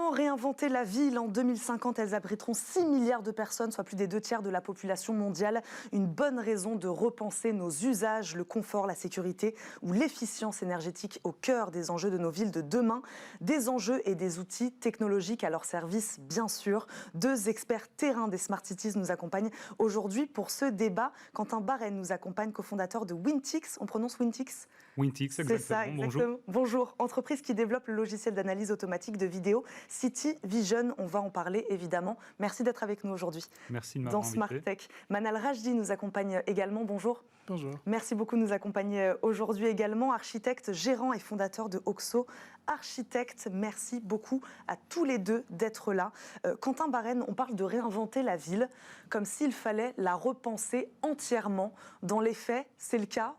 Comment réinventer la ville? En 2050, elles abriteront 6 milliards de personnes, soit plus des 2/3 de la population mondiale. Une bonne raison de repenser nos usages, le confort, la sécurité ou l'efficience énergétique au cœur des enjeux de nos villes de demain. Des enjeux et des outils technologiques à leur service, bien sûr. Deux experts terrain des Smart Cities nous accompagnent aujourd'hui pour ce débat. Quentin Barène nous accompagne, cofondateur de Wintix. On prononce Wintix? Wintix, exactement. C'est ça, exactement. Bonjour. Bonjour. Entreprise qui développe le logiciel d'analyse automatique de vidéos City Vision. On va en parler évidemment. Merci d'être avec nous aujourd'hui. Merci de m'avoir invité. Dans Smart Tech. Manal Rajdi nous accompagne également. Bonjour. Bonjour. Merci beaucoup de nous accompagner aujourd'hui également. Architecte, gérant et fondateur de Oxo Architecte. Merci beaucoup à tous les deux d'être là. Quentin Barène, on parle de réinventer la ville comme s'il fallait la repenser entièrement. Dans les faits, c'est le cas?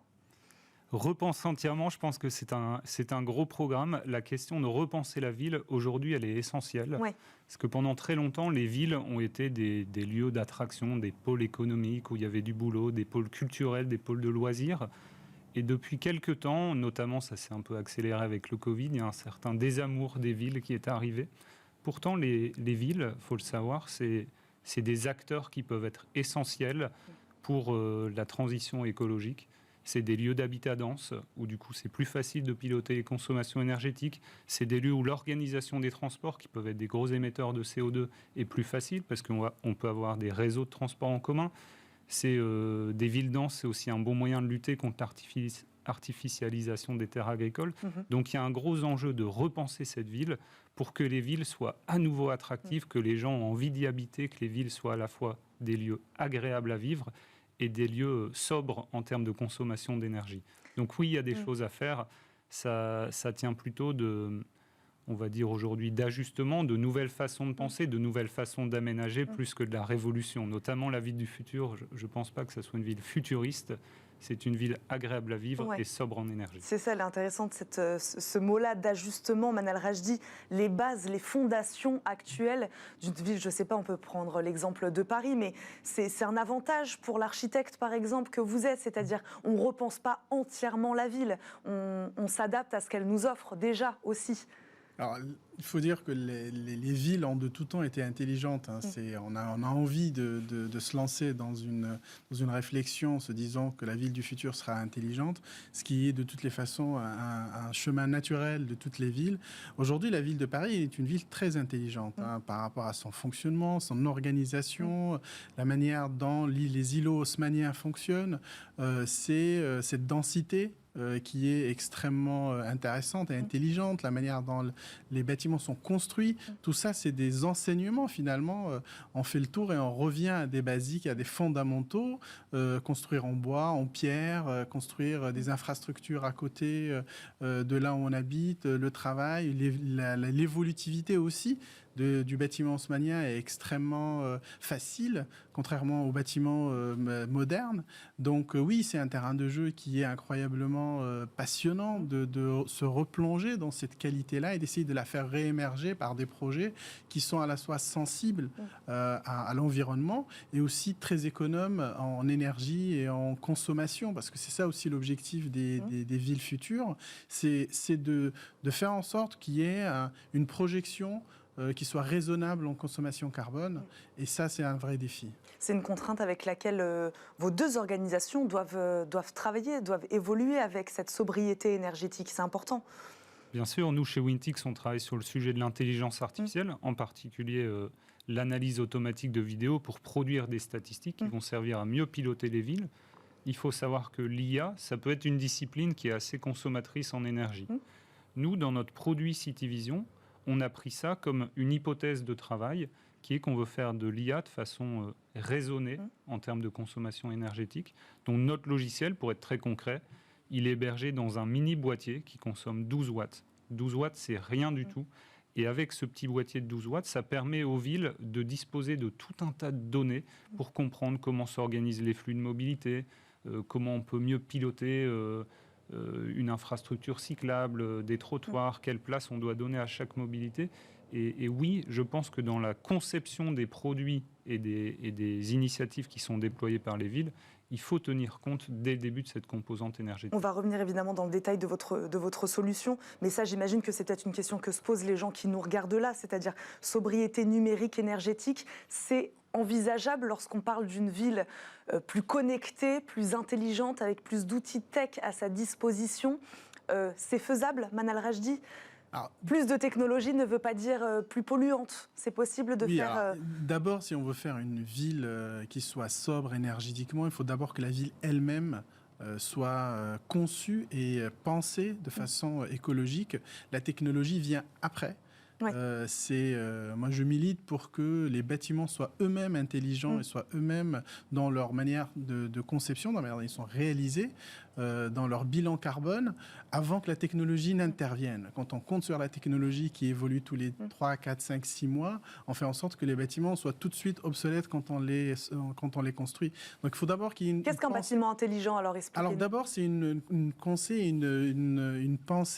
Repenser entièrement, je pense que c'est un gros programme. La question de repenser la ville, aujourd'hui, elle est essentielle. Ouais. Parce que pendant très longtemps, les villes ont été des lieux d'attraction, des pôles économiques où il y avait du boulot, des pôles culturels, des pôles de loisirs. Et depuis quelques temps, notamment, ça s'est un peu accéléré avec le Covid, il y a un certain désamour des villes qui est arrivé. Pourtant, les villes, il faut le savoir, c'est des acteurs qui peuvent être essentiels pour la transition écologique. C'est des lieux d'habitat dense, où du coup c'est plus facile de piloter les consommations énergétiques. C'est des lieux où l'organisation des transports, qui peuvent être des gros émetteurs de CO2, est plus facile, parce qu'on peut avoir des réseaux de transport en commun. C'est des villes denses, c'est aussi un bon moyen de lutter contre l'artificialisation des terres agricoles. Donc il y a un gros enjeu de repenser cette ville pour que les villes soient à nouveau attractives, que les gens ont envie d'y habiter, que les villes soient à la fois des lieux agréables à vivre et des lieux sobres en termes de consommation d'énergie. Donc oui, il y a des choses à faire. Ça tient plutôt on va dire aujourd'hui, d'ajustement, de nouvelles façons de penser, de nouvelles façons d'aménager, plus que de la révolution. Notamment la ville du futur, je ne pense pas que ce soit une ville futuriste. C'est une ville agréable à vivre et sobre en énergie. C'est ça l'intéressant de ce mot-là d'ajustement, Manal Rajdi. Les bases, les fondations actuelles d'une ville, je ne sais pas, on peut prendre l'exemple de Paris, mais c'est un avantage pour l'architecte, par exemple, que vous êtes. C'est-à-dire, on ne repense pas entièrement la ville. On s'adapte à ce qu'elle nous offre déjà aussi. Alors, il faut dire que les villes ont de tout temps été intelligentes. On a envie de se lancer dans une réflexion, se disant que la ville du futur sera intelligente, ce qui est de toutes les façons un chemin naturel de toutes les villes. Aujourd'hui, la ville de Paris est une ville très intelligente par rapport à son fonctionnement, son organisation, la manière dont les îlots haussmanniens fonctionnent. C'est cette densité qui est extrêmement intéressante et intelligente, la manière dont les bâtiments sont construits. Tout ça, c'est des enseignements, finalement. On fait le tour et on revient à des basiques, à des fondamentaux. Construire en bois, en pierre, construire des infrastructures à côté de là où on habite, le travail, l'évolutivité aussi du bâtiment haussmannien est extrêmement facile, contrairement aux bâtiments modernes. Donc oui, c'est un terrain de jeu qui est incroyablement passionnant de se replonger dans cette qualité-là et d'essayer de la faire réémerger par des projets qui sont à la fois sensibles à l'environnement et aussi très économes en énergie et en consommation, parce que c'est ça aussi l'objectif des villes futures, c'est de faire en sorte qu'il y ait une projection qui soit raisonnable en consommation carbone. Et ça, c'est un vrai défi. C'est une contrainte avec laquelle vos deux organisations doivent travailler, doivent évoluer avec cette sobriété énergétique. C'est important. Bien sûr, nous, chez Wintix, on travaille sur le sujet de l'intelligence artificielle, en particulier l'analyse automatique de vidéos pour produire des statistiques qui vont servir à mieux piloter les villes. Il faut savoir que l'IA, ça peut être une discipline qui est assez consommatrice en énergie. Nous, dans notre produit City Vision, on a pris ça comme une hypothèse de travail qui est qu'on veut faire de l'IA de façon raisonnée en termes de consommation énergétique. Donc notre logiciel, pour être très concret, il est hébergé dans un mini boîtier qui consomme 12 watts. 12 watts, c'est rien du tout. Et avec ce petit boîtier de 12 watts, ça permet aux villes de disposer de tout un tas de données pour comprendre comment s'organisent les flux de mobilité, comment on peut mieux piloter une infrastructure cyclable, des trottoirs, quelle place on doit donner à chaque mobilité. Et oui, je pense que dans la conception des produits et des initiatives qui sont déployées par les villes, il faut tenir compte dès le début de cette composante énergétique. On va revenir évidemment dans le détail de votre solution, mais ça j'imagine que c'est peut-être une question que se posent les gens qui nous regardent là, c'est-à-dire sobriété numérique, énergétique, c'est envisageable lorsqu'on parle d'une ville plus connectée, plus intelligente, avec plus d'outils tech à sa disposition. C'est faisable, Manal Rajdi? Alors, plus de technologie ne veut pas dire plus polluante. C'est possible de faire... D'abord, si on veut faire une ville qui soit sobre énergétiquement, il faut d'abord que la ville elle-même soit conçue et pensée de façon écologique. La technologie vient après. Ouais. Moi, je milite pour que les bâtiments soient eux-mêmes intelligents et soient eux-mêmes dans leur manière de conception, dans la manière dont ils sont réalisés, dans leur bilan carbone, avant que la technologie n'intervienne. Quand on compte sur la technologie qui évolue tous les 3, 4, 5, 6 mois, on fait en sorte que les bâtiments soient tout de suite obsolètes quand on les construit. Donc il faut d'abord qu'il y ait Qu'est-ce qu'un bâtiment intelligent, alors expliquez-nous. Alors d'abord, c'est une pensée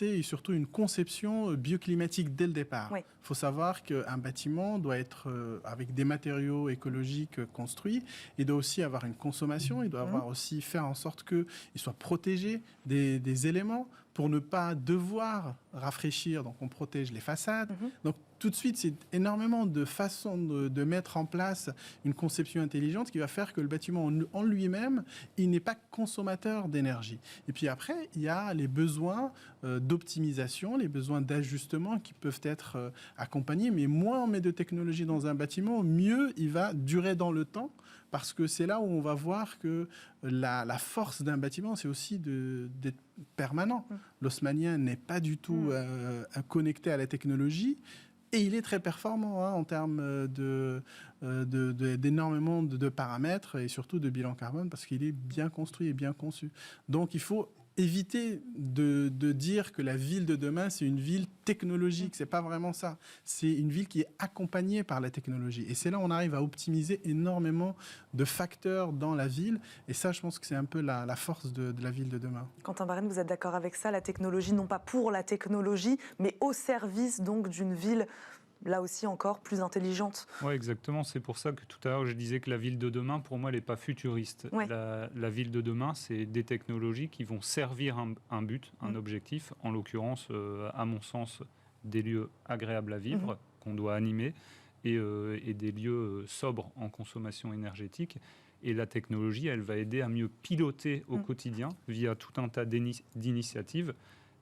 et surtout une conception bioclimatique dès le départ. Il faut savoir qu'un bâtiment doit être avec des matériaux écologiques construits. Il doit aussi avoir une consommation. Il doit avoir aussi faire en sorte qu'il soit protégé des éléments pour ne pas devoir rafraîchir. Donc on protège les façades. Donc tout de suite, c'est énormément de façons de mettre en place une conception intelligente qui va faire que le bâtiment en lui-même, il n'est pas consommateur d'énergie. Et puis après, il y a les besoins d'optimisation, les besoins d'ajustement qui peuvent être accompagnés. Mais moins on met de technologie dans un bâtiment, mieux il va durer dans le temps. Parce que c'est là où on va voir que la force d'un bâtiment, c'est aussi d'être permanent. L'haussmannien n'est pas du tout connecté à la technologie. Et il est très performant en termes d'énormément de paramètres et surtout de bilan carbone parce qu'il est bien construit et bien conçu. Donc il faut éviter de dire que la ville de demain, c'est une ville technologique. C'est pas vraiment ça. C'est une ville qui est accompagnée par la technologie. Et c'est là où on arrive à optimiser énormément de facteurs dans la ville. Et ça, je pense que c'est un peu la force de la ville de demain. Quentin Barène, vous êtes d'accord avec ça? La technologie, non pas pour la technologie, mais au service donc d'une ville, là aussi encore, plus intelligente. Oui, exactement. C'est pour ça que tout à l'heure, je disais que la ville de demain, pour moi, elle n'est pas futuriste. Ouais. La ville de demain, c'est des technologies qui vont servir un but, un objectif. En l'occurrence, à mon sens, des lieux agréables à vivre, qu'on doit animer, et des lieux sobres en consommation énergétique. Et la technologie, elle va aider à mieux piloter au quotidien, via tout un tas d'initiatives,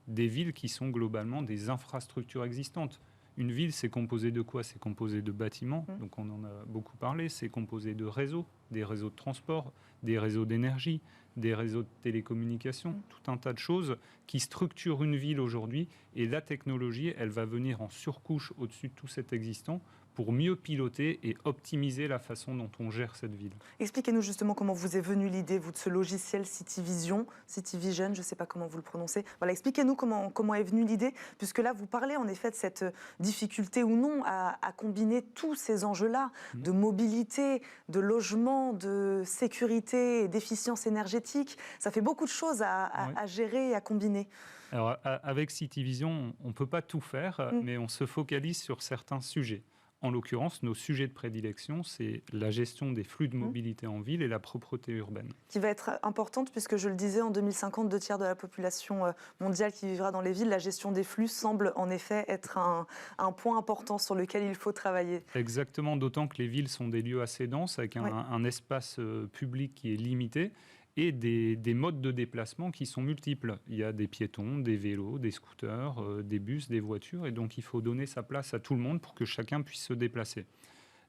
des villes qui sont globalement des infrastructures existantes. Une ville, c'est composé de quoi? C'est composé de bâtiments, donc on en a beaucoup parlé. C'est composé de réseaux, des réseaux de transport, des réseaux d'énergie, des réseaux de télécommunications, tout un tas de choses qui structurent une ville aujourd'hui. Et la technologie, elle va venir en surcouche au-dessus de tout cet existant pour mieux piloter et optimiser la façon dont on gère cette ville. Expliquez-nous justement comment vous est venue l'idée, vous, de ce logiciel Cityvision, je ne sais pas comment vous le prononcez. Voilà, expliquez-nous comment est venue l'idée, puisque là, vous parlez en effet de cette difficulté ou non à combiner tous ces enjeux-là, de mobilité, de logement, de sécurité et d'efficience énergétique. Ça fait beaucoup de choses à gérer et à combiner. Alors, avec Cityvision, on ne peut pas tout faire, mais on se focalise sur certains sujets. En l'occurrence, nos sujets de prédilection, c'est la gestion des flux de mobilité en ville et la propreté urbaine. Qui va être importante, puisque je le disais, en 2050, 2 tiers de la population mondiale qui vivra dans les villes. La gestion des flux semble en effet être un point important sur lequel il faut travailler. Exactement, d'autant que les villes sont des lieux assez denses, avec un espace public qui est limité. Et des modes de déplacement qui sont multiples. Il y a des piétons, des vélos, des scooters, des bus, des voitures, et donc il faut donner sa place à tout le monde pour que chacun puisse se déplacer.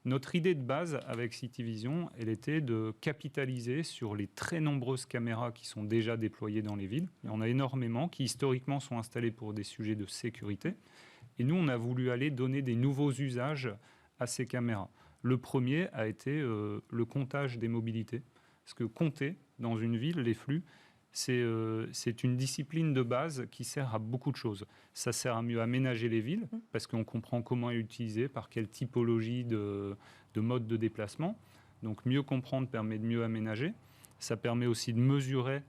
Notre idée de base avec Cityvision, elle était de capitaliser sur les très nombreuses caméras qui sont déjà déployées dans les villes. Il y en a énormément qui historiquement sont installées pour des sujets de sécurité. Et nous, on a voulu aller donner des nouveaux usages à ces caméras. Le premier a été le comptage des mobilités. Parce que compter dans une ville, les flux, c'est une discipline de base qui sert à beaucoup de choses. Ça sert à mieux aménager les villes, parce qu'on comprend comment est utilisé, par quelle typologie de mode de déplacement. Donc mieux comprendre permet de mieux aménager. Ça permet aussi de mesurer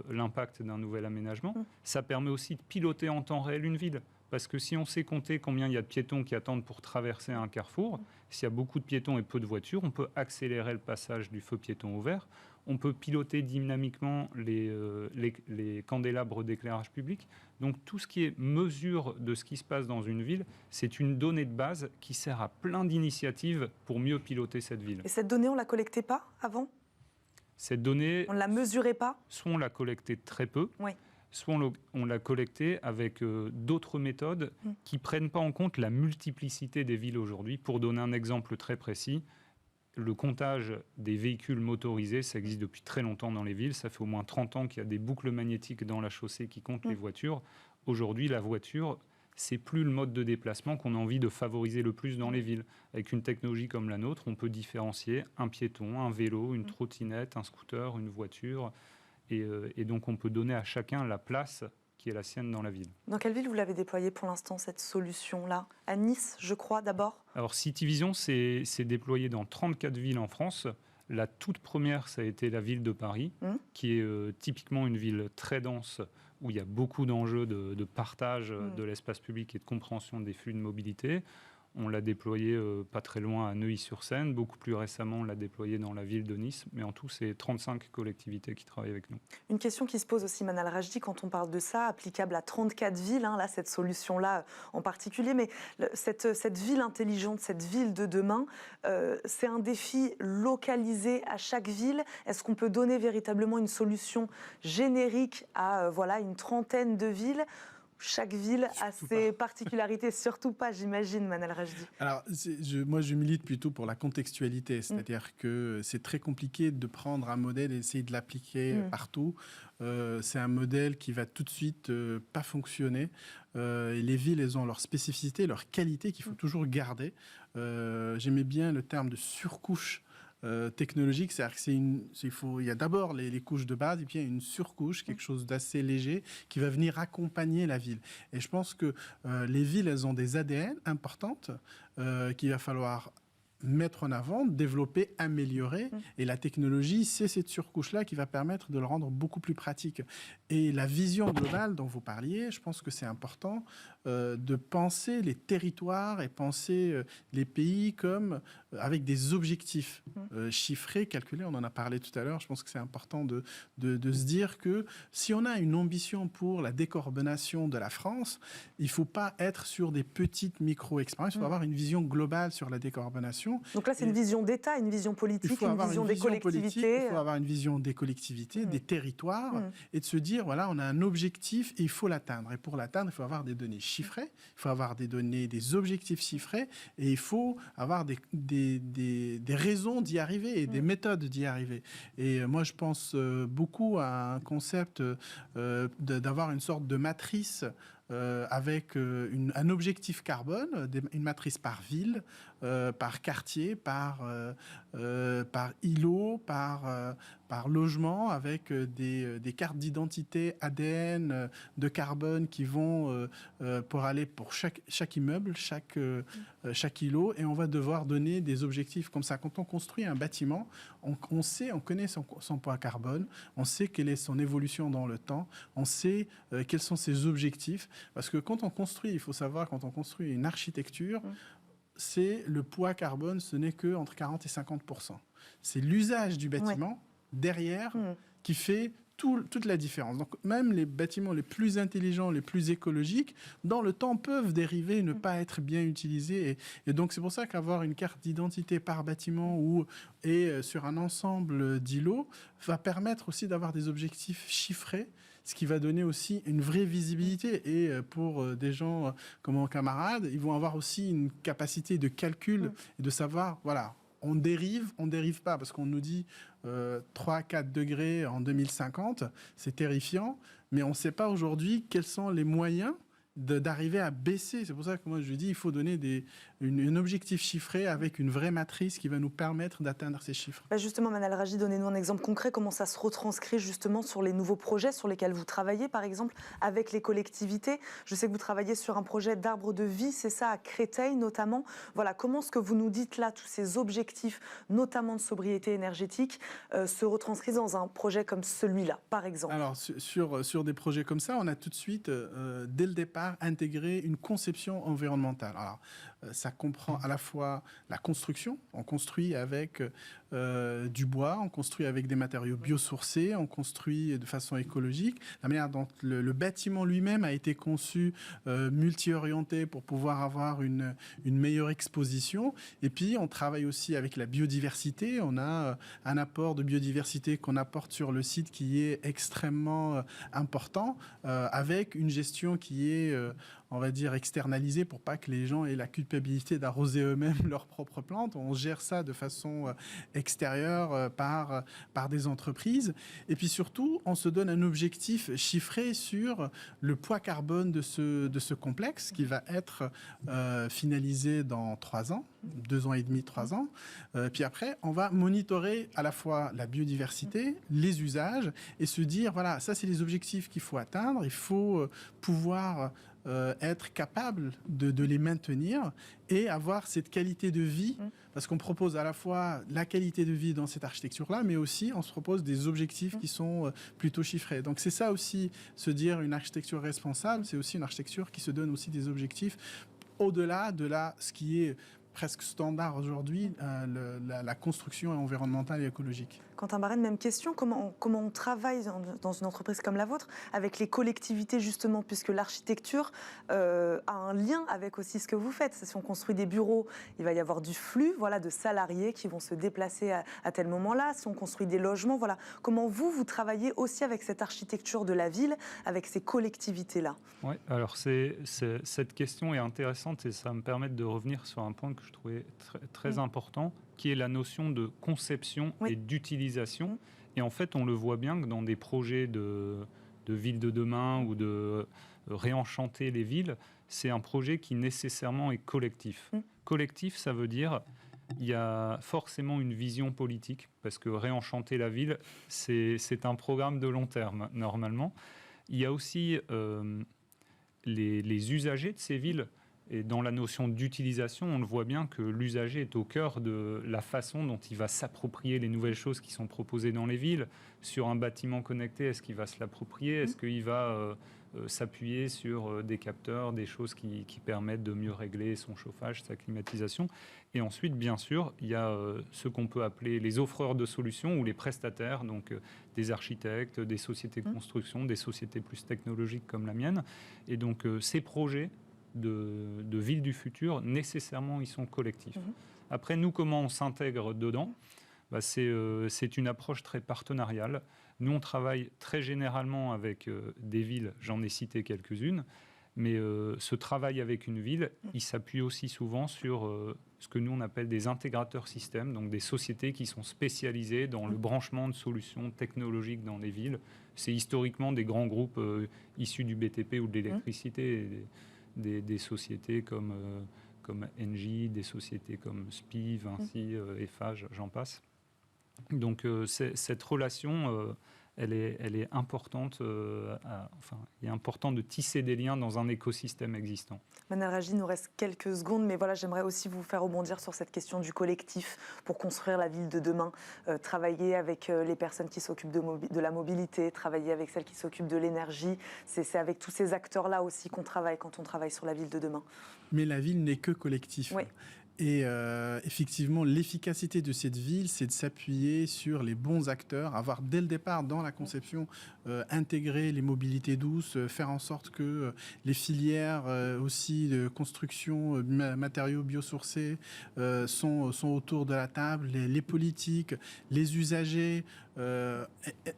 l'impact d'un nouvel aménagement. Ça permet aussi de piloter en temps réel une ville. Parce que si on sait compter combien il y a de piétons qui attendent pour traverser un carrefour, s'il y a beaucoup de piétons et peu de voitures, on peut accélérer le passage du feu piéton au vert. On peut piloter dynamiquement les candélabres d'éclairage public. Donc tout ce qui est mesure de ce qui se passe dans une ville, c'est une donnée de base qui sert à plein d'initiatives pour mieux piloter cette ville. Et cette donnée, on ne la collectait pas avant ? Cette donnée, on ne la mesurait pas ? Soit on la collectait très peu, oui. Soit on l'a collectée avec d'autres méthodes qui ne prennent pas en compte la multiplicité des villes aujourd'hui. Pour donner un exemple très précis, le comptage des véhicules motorisés, ça existe depuis très longtemps dans les villes. Ça fait au moins 30 ans qu'il y a des boucles magnétiques dans la chaussée qui comptent les voitures. Aujourd'hui, la voiture, c'est plus le mode de déplacement qu'on a envie de favoriser le plus dans les villes. Avec une technologie comme la nôtre, on peut différencier un piéton, un vélo, une trottinette, un scooter, une voiture. Et donc, on peut donner à chacun la place qui est la sienne dans la ville. Dans quelle ville vous l'avez déployée pour l'instant, cette solution-là ? À Nice, je crois, d'abord ? Alors, Cityvision s'est déployé dans 34 villes en France. La toute première, ça a été la ville de Paris, qui est typiquement une ville très dense, où il y a beaucoup d'enjeux de partage de l'espace public et de compréhension des flux de mobilité. On l'a déployé pas très loin à Neuilly-sur-Seine. Beaucoup plus récemment, on l'a déployé dans la ville de Nice. Mais en tout, c'est 35 collectivités qui travaillent avec nous. Une question qui se pose aussi, Manal Rajdi, quand on parle de ça, applicable à 34 villes, là, cette solution-là en particulier. Mais cette ville intelligente, cette ville de demain, c'est un défi localisé à chaque ville. Est-ce qu'on peut donner véritablement une solution générique à une trentaine de villes ? Chaque ville a ses particularités, surtout pas, j'imagine, Manal Rajdi. Alors, moi, je milite plutôt pour la contextualité, c'est-à-dire que c'est très compliqué de prendre un modèle et essayer de l'appliquer partout. C'est un modèle qui va tout de suite pas fonctionner. Les villes, elles ont leur spécificité, leur qualité qu'il faut toujours garder. J'aimais bien le terme de surcouche technologique, c'est-à-dire qu'il y a d'abord les couches de base et puis il y a une surcouche, quelque chose d'assez léger qui va venir accompagner la ville. Et je pense que les villes, elles ont des ADN importantes qu'il va falloir mettre en avant, développer, améliorer. Et la technologie, c'est cette surcouche-là qui va permettre de le rendre beaucoup plus pratique. Et la vision globale dont vous parliez, je pense que c'est important de penser les territoires et penser les pays comme avec des objectifs chiffrés, calculés. On en a parlé tout à l'heure. Je pense que c'est important de se dire que si on a une ambition pour la décarbonation de la France, il ne faut pas être sur des petites micro-expériences. Il faut avoir une vision globale sur la décarbonation. Donc là, c'est une vision d'État, une vision politique, une vision des collectivités. Il faut avoir une vision des collectivités, des territoires, et de se dire, voilà, on a un objectif et il faut l'atteindre. Et pour l'atteindre, il faut avoir des données chiffrées, il faut avoir des objectifs chiffrés, et il faut avoir des raisons d'y arriver et des méthodes d'y arriver. Et moi, je pense beaucoup à un concept d'avoir une sorte de matrice avec un objectif carbone, une matrice par ville, par quartier, par îlot, par logement, avec des cartes d'identité ADN de carbone qui vont pour aller pour chaque immeuble, chaque îlot, et on va devoir donner des objectifs comme ça. Quand on construit un bâtiment, on connaît son poids carbone, on sait quelle est son évolution dans le temps, on sait quels sont ses objectifs, parce que quand on construit, il faut savoir, quand on construit une architecture, c'est le poids carbone, ce n'est que entre 40 et 50%. C'est l'usage du bâtiment derrière qui fait toute la différence. Donc même les bâtiments les plus intelligents, les plus écologiques, dans le temps peuvent dériver, ne pas être bien utilisés. Et donc c'est pour ça qu'avoir une carte d'identité par bâtiment et sur un ensemble d'îlots va permettre aussi d'avoir des objectifs chiffrés, ce qui va donner aussi une vraie visibilité. Et pour des gens comme mon camarade, ils vont avoir aussi une capacité de calcul et de savoir, voilà, on dérive pas, parce qu'on nous dit 3-4 degrés en 2050, c'est terrifiant, mais on ne sait pas aujourd'hui quels sont les moyens d'arriver à baisser. C'est pour ça que moi je dis il faut donner un objectif chiffré avec une vraie matrice qui va nous permettre d'atteindre ces chiffres. Justement, Manal Rajdi, donnez-nous un exemple concret, comment ça se retranscrit justement sur les nouveaux projets sur lesquels vous travaillez, par exemple, avec les collectivités. Je sais que vous travaillez sur un projet d'arbre de vie, c'est ça, à Créteil notamment. Voilà, comment ce que vous nous dites là, tous ces objectifs, notamment de sobriété énergétique, se retranscrivent dans un projet comme celui-là, par exemple? Alors, sur des projets comme ça, on a tout de suite, dès le départ, intégré une conception environnementale. Alors, ça comprend à la fois la construction, on construit avec du bois, on construit avec des matériaux biosourcés, on construit de façon écologique. La manière dont le bâtiment lui-même a été conçu, multi-orienté pour pouvoir avoir une meilleure exposition. Et puis, on travaille aussi avec la biodiversité. On a un apport de biodiversité qu'on apporte sur le site qui est extrêmement important, avec une gestion qui est, on va dire, externalisée pour pas que les gens aient la culpabilité d'arroser eux-mêmes leurs propres plantes. On gère ça de façon extérieure par des entreprises. Et puis surtout, on se donne un objectif chiffré sur le poids carbone de ce complexe qui va être finalisé dans 3 ans, 2 ans et demi, 3 ans. Puis après, on va monitorer à la fois la biodiversité, les usages et se dire, voilà, ça c'est les objectifs qu'il faut atteindre. Il faut pouvoir être capable de les maintenir et avoir cette qualité de vie, parce qu'on propose à la fois la qualité de vie dans cette architecture-là, mais aussi on se propose des objectifs qui sont plutôt chiffrés. Donc c'est ça aussi, se dire une architecture responsable, c'est aussi une architecture qui se donne aussi des objectifs au-delà de ce qui est presque standard aujourd'hui, la construction environnementale et écologique. Quentin Barène, même question. Comment on travaille dans une entreprise comme la vôtre avec les collectivités, justement, puisque l'architecture a un lien avec aussi ce que vous faites. Si on construit des bureaux, il va y avoir du flux, voilà, de salariés qui vont se déplacer à tel moment-là. Si on construit des logements, voilà. Comment vous travaillez aussi avec cette architecture de la ville, avec ces collectivités-là? Oui, alors cette question est intéressante et ça me permet de revenir sur un point que je trouvais très important, qui est la notion de conception et d'utilisation. Et en fait, on le voit bien que dans des projets de ville de demain ou de réenchanter les villes, c'est un projet qui nécessairement est collectif. Collectif, ça veut dire il y a forcément une vision politique, parce que réenchanter la ville, c'est un programme de long terme, normalement. Il y a aussi les usagers de ces villes. Et dans la notion d'utilisation, on le voit bien que l'usager est au cœur de la façon dont il va s'approprier les nouvelles choses qui sont proposées dans les villes. Sur un bâtiment connecté, est-ce qu'il va se l'approprier? Est-ce qu'il va s'appuyer sur des capteurs, des choses qui permettent de mieux régler son chauffage, sa climatisation? Et ensuite, bien sûr, il y a ce qu'on peut appeler les offreurs de solutions ou les prestataires, donc des architectes, des sociétés de construction, des sociétés plus technologiques comme la mienne. Et donc, ces projets de villes du futur, nécessairement, ils sont collectifs. Après, nous, comment on s'intègre dedans? C'est une approche très partenariale. Nous, on travaille très généralement avec des villes, j'en ai cité quelques-unes, mais ce travail avec une ville, il s'appuie aussi souvent sur ce que nous, on appelle des intégrateurs systèmes, donc des sociétés qui sont spécialisées dans le branchement de solutions technologiques dans les villes. C'est historiquement des grands groupes issus du BTP ou de l'électricité, des sociétés comme Engie, des sociétés comme SPI, Vinci, Eiffage, j'en passe. Donc cette relation, elle est importante. Il est important de tisser des liens dans un écosystème existant. Manal Rajdi, il nous reste quelques secondes, mais voilà, j'aimerais aussi vous faire rebondir sur cette question du collectif pour construire la ville de demain. Travailler avec les personnes qui s'occupent de la mobilité, travailler avec celles qui s'occupent de l'énergie. C'est avec tous ces acteurs-là aussi qu'on travaille quand on travaille sur la ville de demain. Mais la ville n'est que collectif. Oui. Et effectivement, l'efficacité de cette ville, c'est de s'appuyer sur les bons acteurs, avoir dès le départ dans la conception intégrer les mobilités douces, faire en sorte que les filières aussi de construction, matériaux biosourcés sont autour de la table, les politiques, les usagers.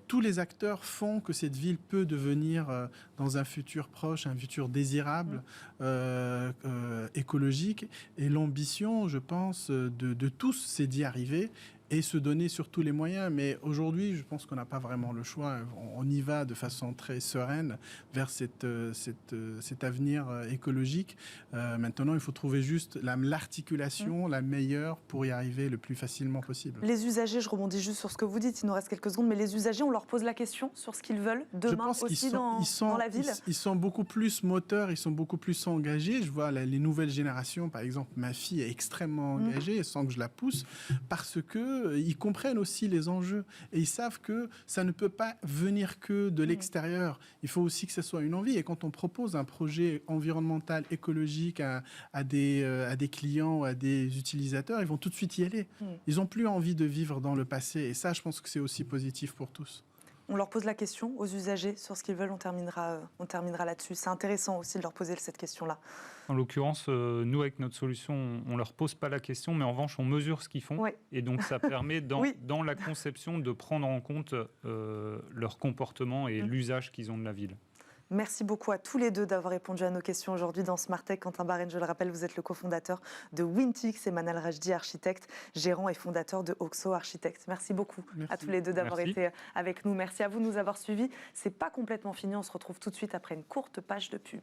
Tous les acteurs font que cette ville peut devenir, dans un futur proche, un futur désirable, écologique. Et l'ambition, je pense, de tous, c'est d'y arriver et se donner surtout les moyens. Mais aujourd'hui, je pense qu'on n'a pas vraiment le choix. On y va de façon très sereine vers cet avenir écologique. Maintenant, il faut trouver juste l'articulation la meilleure pour y arriver le plus facilement possible. Les usagers, je rebondis juste sur ce que vous dites, il nous reste quelques secondes, mais les usagers, on leur pose la question sur ce qu'ils veulent demain aussi dans la ville. Ils sont beaucoup plus moteurs, ils sont beaucoup plus engagés. Je vois les nouvelles générations, par exemple, ma fille est extrêmement engagée, sans que je la pousse, parce que qu'ils comprennent aussi les enjeux et ils savent que ça ne peut pas venir que de l'extérieur. Il faut aussi que ce soit une envie. Et quand on propose un projet environnemental, écologique à des clients, à des utilisateurs, ils vont tout de suite y aller. Ils n'ont plus envie de vivre dans le passé. Et ça, je pense que c'est aussi positif pour tous. On leur pose la question aux usagers sur ce qu'ils veulent, on terminera là-dessus. C'est intéressant aussi de leur poser cette question-là. En l'occurrence, nous, avec notre solution, on ne leur pose pas la question, mais en revanche, on mesure ce qu'ils font. Ouais. Et donc, ça permet, dans la conception, de prendre en compte leur comportement et l'usage qu'ils ont de la ville. Merci beaucoup à tous les deux d'avoir répondu à nos questions aujourd'hui dans Smart Tech. Quentin Barène, je le rappelle, vous êtes le cofondateur de Wintix et Manal Rajdi, architecte, gérant et fondateur de Oxo Architects. Merci beaucoup à tous les deux d'avoir été avec nous. Merci à vous de nous avoir suivis. C'est pas complètement fini. On se retrouve tout de suite après une courte page de pub.